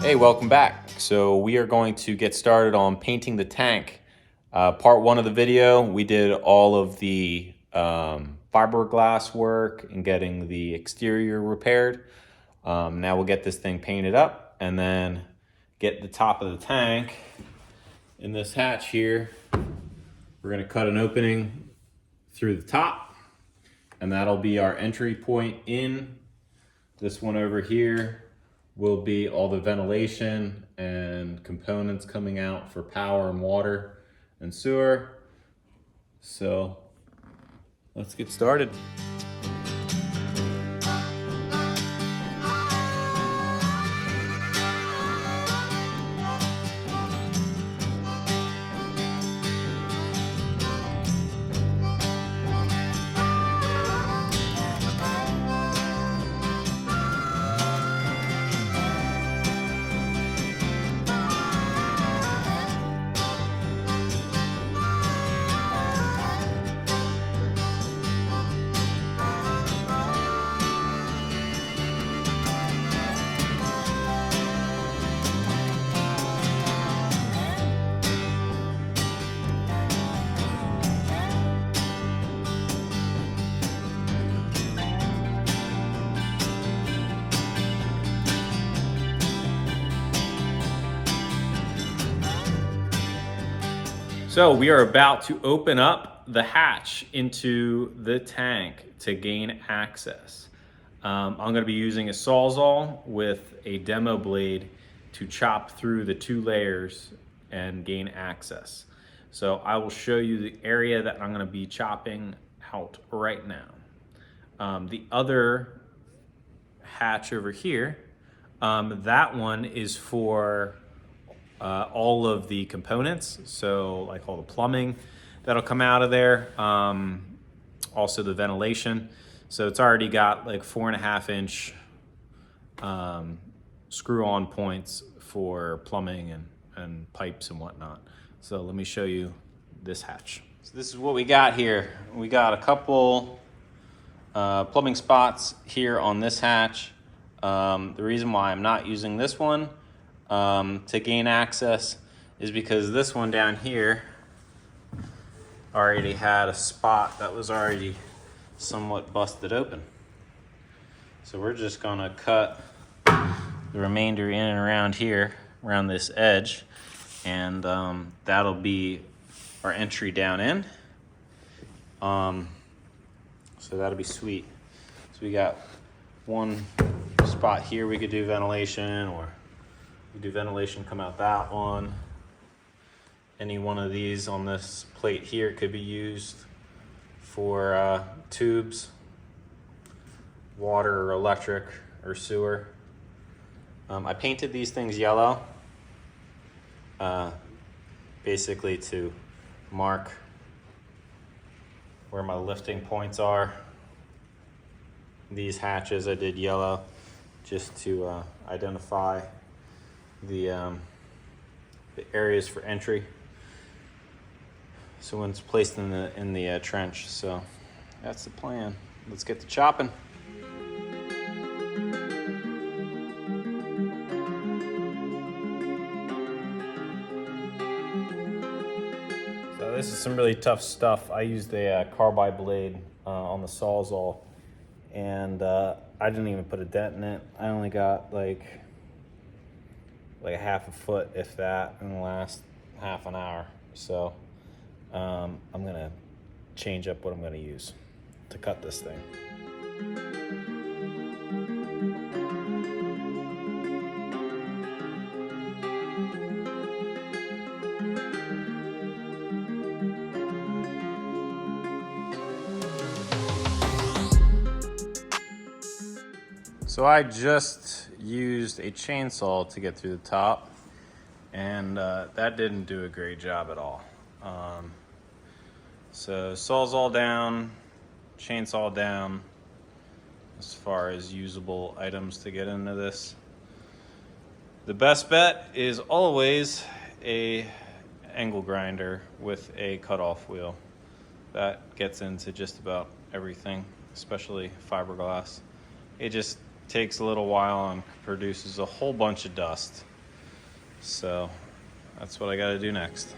Hey, welcome back. So we are going to get started on painting the tank. Part one of the video, we did all of the fiberglass work and getting the exterior repaired. Now we'll get this thing painted up and then get the top of the tank in this hatch here. We're gonna cut an opening through the top, and that'll be our entry point in. This one over here will be all the ventilation and components coming out for power and water and sewer. So let's get started. So we are about to open up the hatch into the tank to gain access. I'm going to be using a Sawzall with a demo blade to chop through the 2 layers and gain access. So I will show you the area that I'm going to be chopping out right now. The other hatch over here, that one is for all of the components, so like all the plumbing that'll come out of there, also the ventilation. So it's already got like 4.5 inch screw-on points for plumbing and pipes and whatnot. So let me show you this hatch. So this is what we got here. We got a couple plumbing spots here on this hatch. The reason why I'm not using this one to gain access is because this one down here already had a spot that was already somewhat busted open. So we're just gonna cut the remainder in and around here, around this edge, and that'll be our entry down in. So that'll be sweet. So we got one spot here we could do ventilation, or do ventilation come out that one. Any one of these on this plate here could be used for tubes, water or electric or sewer. I painted these things yellow, basically to mark where my lifting points are. These hatches I did yellow just to identify the areas for entry, so when it's placed in the trench. So that's the plan. Let's get to chopping. So this is some really tough stuff. I used a carbide blade on the Sawzall, and I didn't even put a dent in it. I only got like a 1/2 foot, if that, in the last half an hour. So I'm gonna change up what I'm gonna use to cut this thing. So I just used a chainsaw to get through the top, and that didn't do a great job at all. So Sawzall down, chainsaw down, as far as usable items to get into this. The best bet is always a angle grinder with a cutoff wheel. That gets into just about everything, especially fiberglass. It just takes a little while and produces a whole bunch of dust. So that's what I got to do next.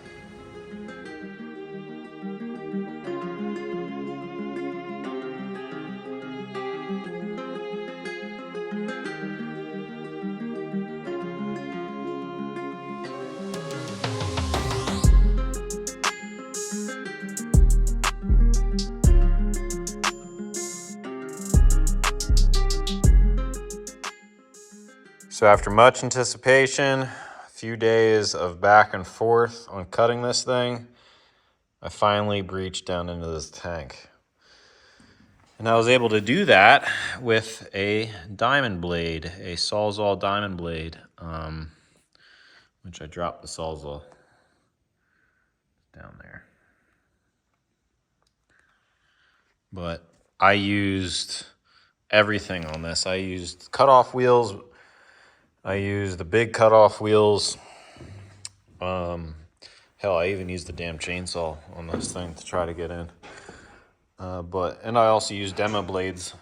So after much anticipation, a few days of back and forth on cutting this thing, I finally breached down into this tank. And I was able to do that with a diamond blade, a Sawzall diamond blade, which I dropped the Sawzall down there. But I used everything on this. I used cutoff wheels. I used the big cutoff wheels. Hell, I even used the damn chainsaw on this thing to try to get in. And I also used demo blades.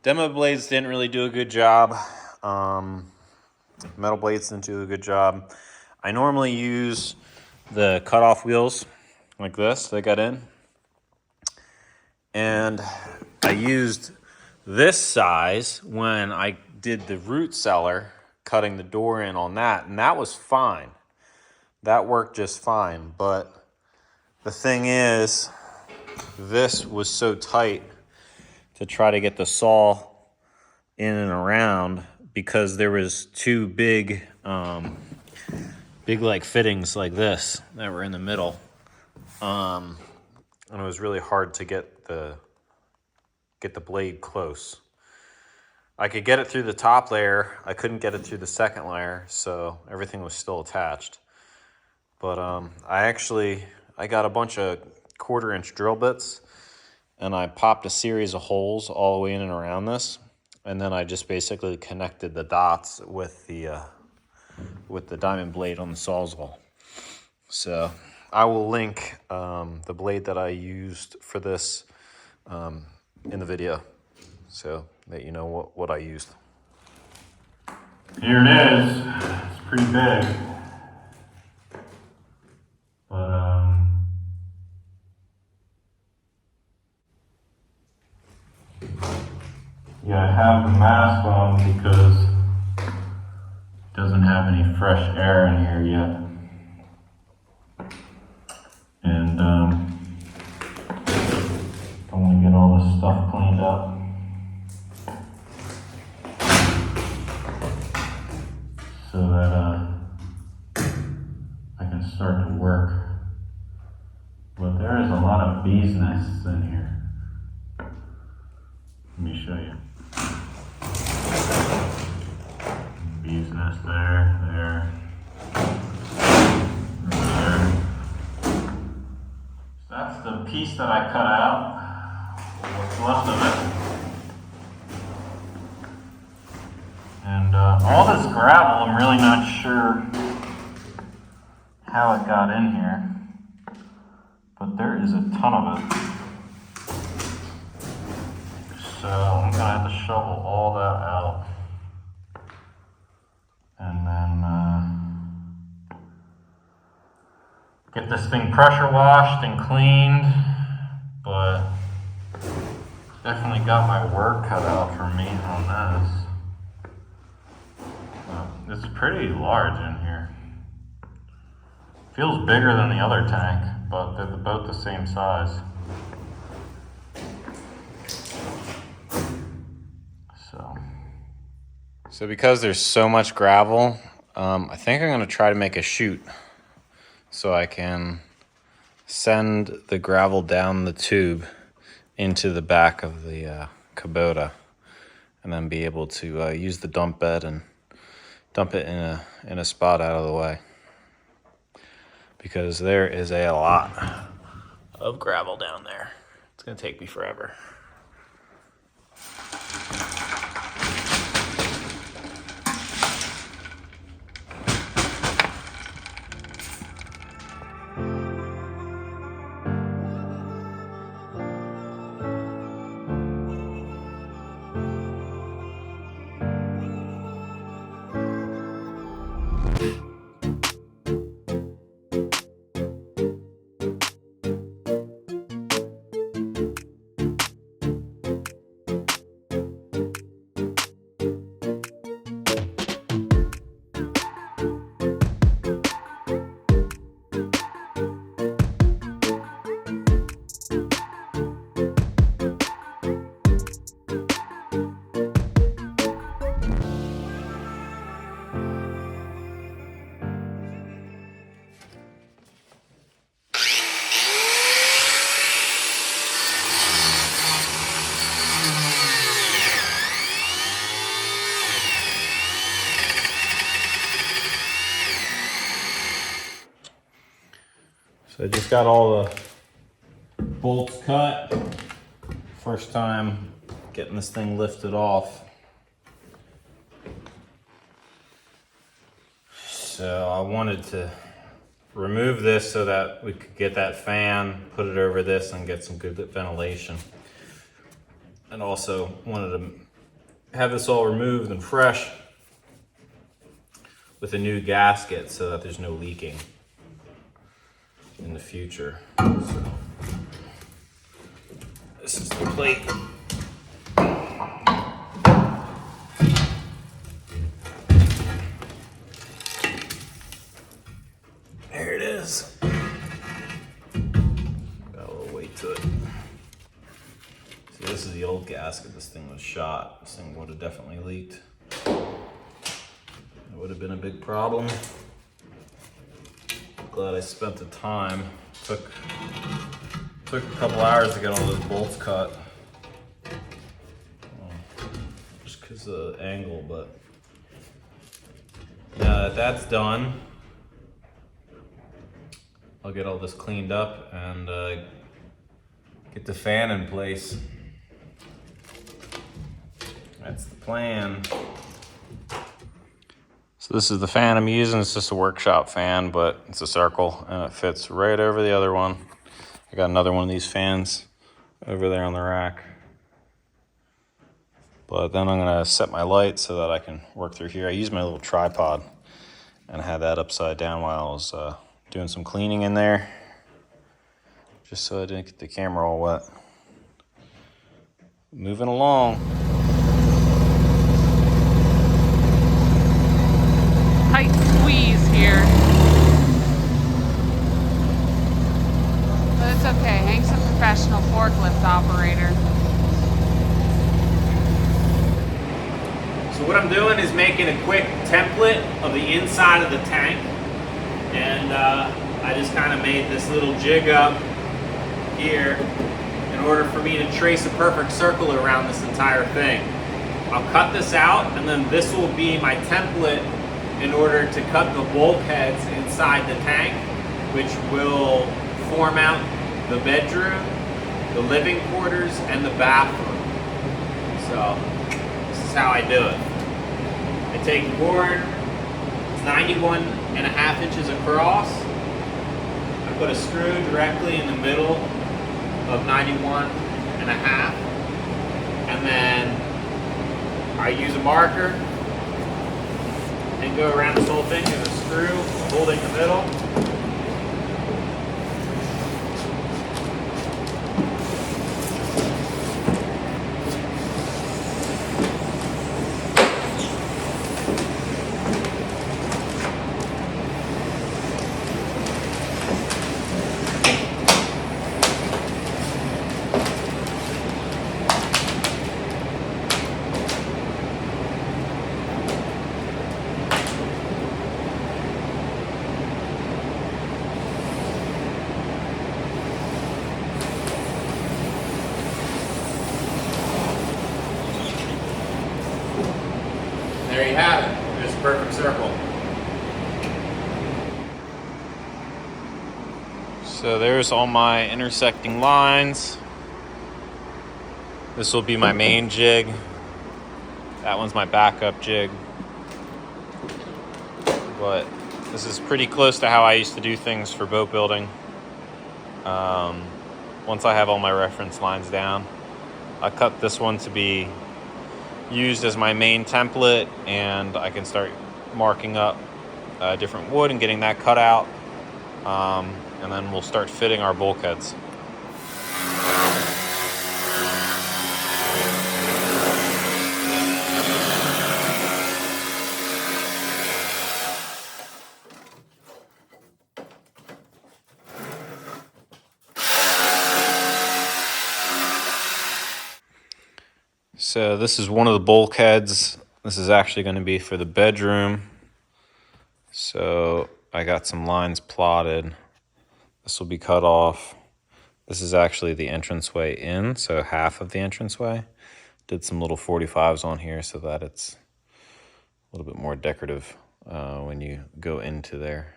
Demo blades didn't really do a good job. Metal blades didn't do a good job. I normally use the cutoff wheels like this that got in. And I used this size when I did the root cellar, cutting the door in on that, and that was fine. That worked just fine, but the thing is, this was so tight to try to get the saw in and around because there was two big like fittings like this that were in the middle. And it was really hard to get the blade close. I could get it through the top layer. I couldn't get it through the second layer, so everything was still attached. But I got a bunch of 1/4-inch drill bits, and I popped a series of holes all the way in and around this, and then I just basically connected the dots with the diamond blade on the Sawzall. So I will link the blade that I used for this in the video, so that you know what I used. Here it is. It's pretty big. But yeah, I have the mask on because it doesn't have any fresh air in here yet. And I want to get all this stuff cleaned up. So that I can start to work. But there is a lot of bees nests in here. Let me show you. Bees nest there. So that's the piece that I cut out, what's left of it. And all this gravel, I'm really not sure how it got in here, but there is a ton of it. So I'm gonna have to shovel all that out. And then get this thing pressure washed and cleaned, but definitely got my work cut out for me on this. It's pretty large in here. Feels bigger than the other tank, but they're both the same size. So because there's so much gravel, I think I'm going to try to make a chute so I can send the gravel down the tube into the back of the Kubota, and then be able to use the dump bed and dump it in a spot out of the way, because there is a lot of gravel down there. It's going to take me forever. So I just got all the bolts cut. First time getting this thing lifted off. So I wanted to remove this so that we could get that fan, put it over this and get some good ventilation. And also wanted to have this all removed and fresh with a new gasket so that there's no leaking in the future. So this is the plate. There it is. Got a little weight to it. See, this is the old gasket. This thing was shot. This thing would have definitely leaked. It would have been a big problem. Glad I spent the time. Took a couple hours to get all those bolts cut. Just because of the angle, but now that that's done, I'll get all this cleaned up and get the fan in place. That's the plan. So this is the fan I'm using. It's just a workshop fan, but it's a circle and it fits right over the other one. I got another one of these fans over there on the rack. But then I'm gonna set my light so that I can work through here. I used my little tripod and I had that upside down while I was doing some cleaning in there, just so I didn't get the camera all wet. Moving along. Tight squeeze here. But it's okay. Hank's a professional forklift operator. So what I'm doing is making a quick template of the inside of the tank. And I just kind of made this little jig up here in order for me to trace a perfect circle around this entire thing. I'll cut this out and then this will be my template in order to cut the bulkheads inside the tank, which will form out the bedroom, the living quarters, and the bathroom. So this is how I do it. I take the board, it's 91.5 inches across. I put a screw directly in the middle of 91.5, and then I use a marker and go around this whole thing with a screw holding the middle. There you have it. There's a perfect circle. So there's all my intersecting lines. This will be my main jig. That one's my backup jig. But this is pretty close to how I used to do things for boat building. Once I have all my reference lines down, I cut this one to be used as my main template, and I can start marking up different wood and getting that cut out, and then we'll start fitting our bulkheads. So this is one of the bulkheads. This is actually going to be for the bedroom. So I got some lines plotted. This will be cut off. This is actually the entranceway in, so half of the entranceway. Did some little 45s on here so that it's a little bit more decorative when you go into there.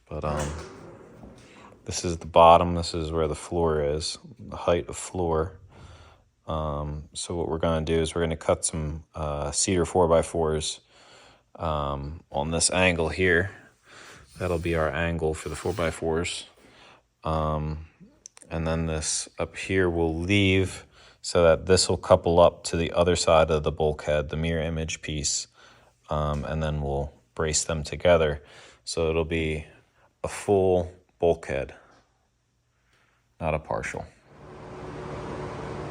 But This is the bottom. This is where the floor is, the height of floor. So what we're going to do is we're going to cut some cedar 4x4s on this angle here. That'll be our angle for the 4x4s. And then this up here will leave so that this will couple up to the other side of the bulkhead, the mirror image piece, and then we'll brace them together. So it'll be a full bulkhead, not a partial.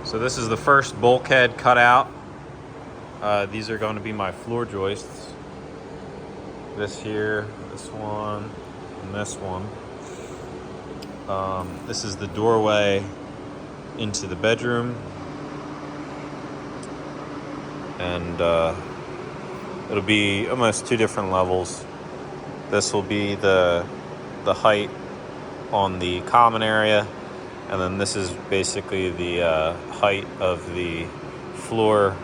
So this is the first bulkhead cut out. These are going to be my floor joists. This here, this one, and this one. This is the doorway into the bedroom. And it'll be almost 2 different levels. This will be the height on the common area, and then this is basically the height of the floor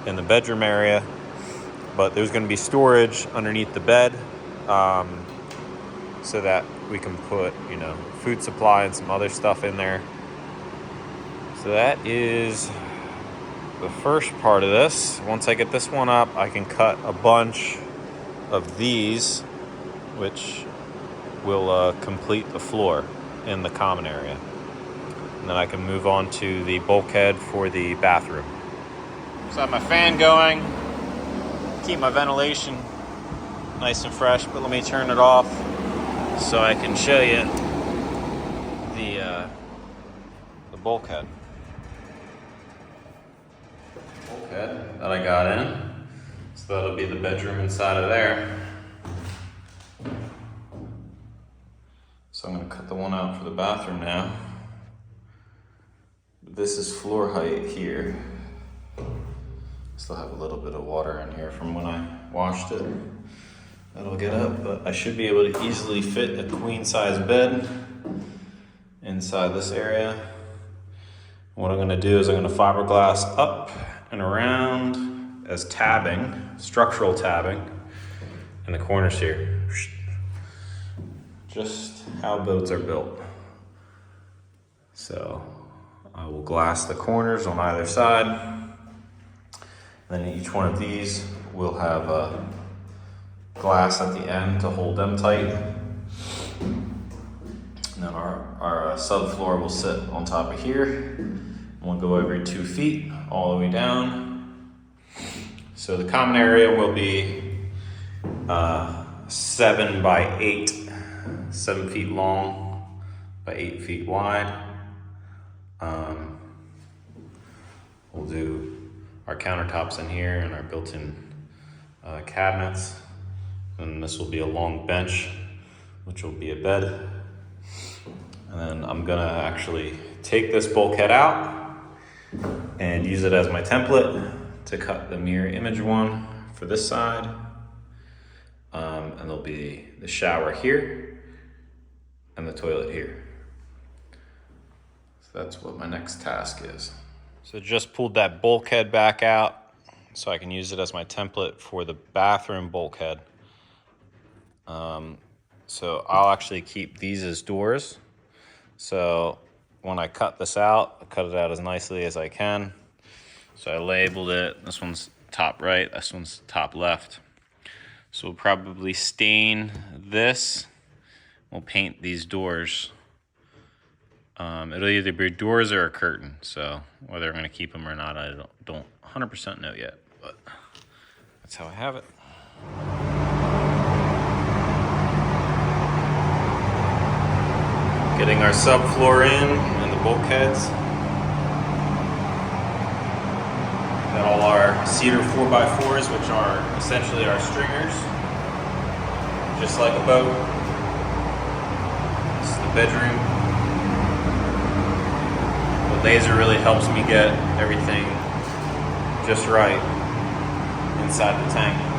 in the bedroom area. But there's going to be storage underneath the bed, so that we can put, food supply and some other stuff in there. So that is the first part of this. Once I get this one up, I can cut a bunch of these, which will complete the floor in the common area. And then I can move on to the bulkhead for the bathroom. So I have my fan going, keep my ventilation nice and fresh, but let me turn it off so I can show you the bulkhead. Bulkhead that I got in. So that'll be the bedroom inside of there. So I'm going to cut the one out for the bathroom now. This is floor height here. Still have a little bit of water in here from when I washed it. That'll get up, but I should be able to easily fit a queen size bed inside this area. What I'm going to do is I'm going to fiberglass up and around as tabbing, structural tabbing, in the corners here. Just how boats are built. So I will glass the corners on either side. Then each one of these will have a glass at the end to hold them tight. And then our subfloor will sit on top of here. And we'll go every 2 feet all the way down. So the common area will be 7 by 8, 7 feet long by 8 feet wide. We'll do our countertops in here and our built-in cabinets. And this will be a long bench, which will be a bed. And then I'm gonna actually take this bulkhead out and use it as my template to cut the mirror image one for this side. And there'll be the shower here and the toilet here. So that's what my next task is. So just pulled that bulkhead back out so I can use it as my template for the bathroom bulkhead. So I'll actually keep these as doors. So when I cut this out, I cut it out as nicely as I can. So I labeled it. This one's top right, this one's top left. So we'll probably stain this. We'll paint these doors. It'll either be doors or a curtain. So whether I'm gonna keep them or not, I don't 100% know yet, but that's how I have it. Getting our subfloor in and the bulkheads. Got all our cedar 4x4s, which are essentially our stringers, just like a boat. This is the bedroom. The laser really helps me get everything just right inside the tank.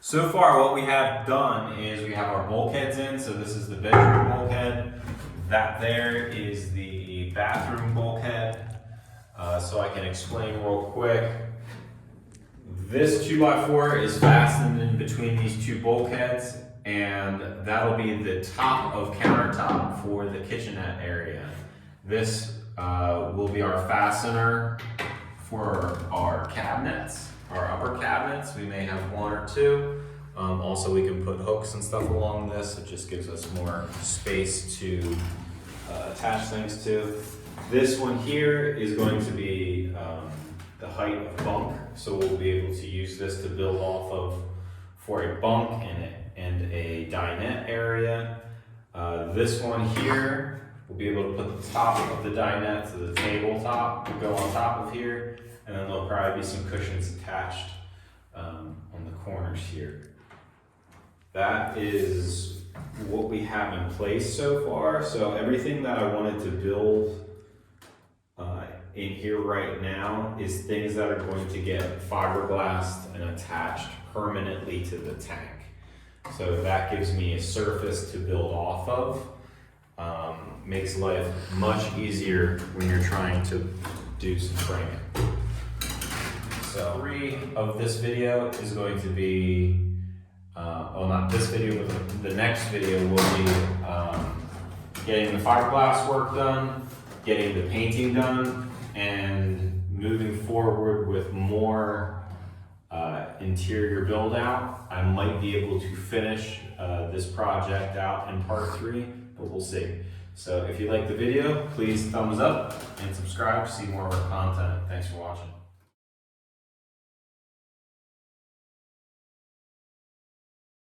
So far what we have done is we have our bulkheads in. So this is the bedroom bulkhead. That there is the bathroom bulkhead. So I can explain real quick. this 2x4 is fastened in between these two bulkheads, and that'll be the top of countertop for the kitchenette area. This will be our fastener for our cabinets, our upper cabinets. We may have one or two. Also, we can put hooks and stuff along this. It just gives us more space to attach things to. This one here is going to be the height of bunk, so we'll be able to use this to build off of for a bunk and a dinette area. This one here, we'll be able to put the top of the dinette to the tabletop, will go on top of here, and then there'll probably be some cushions attached on the corners here. That is what we have in place so far. So everything that I wanted to build in here right now is things that are going to get fiberglassed and attached permanently to the tank. So that gives me a surface to build off of. Makes life much easier when you're trying to do some framing. So 3 of this video is going to be, well, not this video, but the next video will be getting the fiberglass work done, getting the painting done, and moving forward with more interior build out. I might be able to finish this project out in part 3, but we'll see. So if you like the video, please thumbs up and subscribe to see more of our content. Thanks for watching.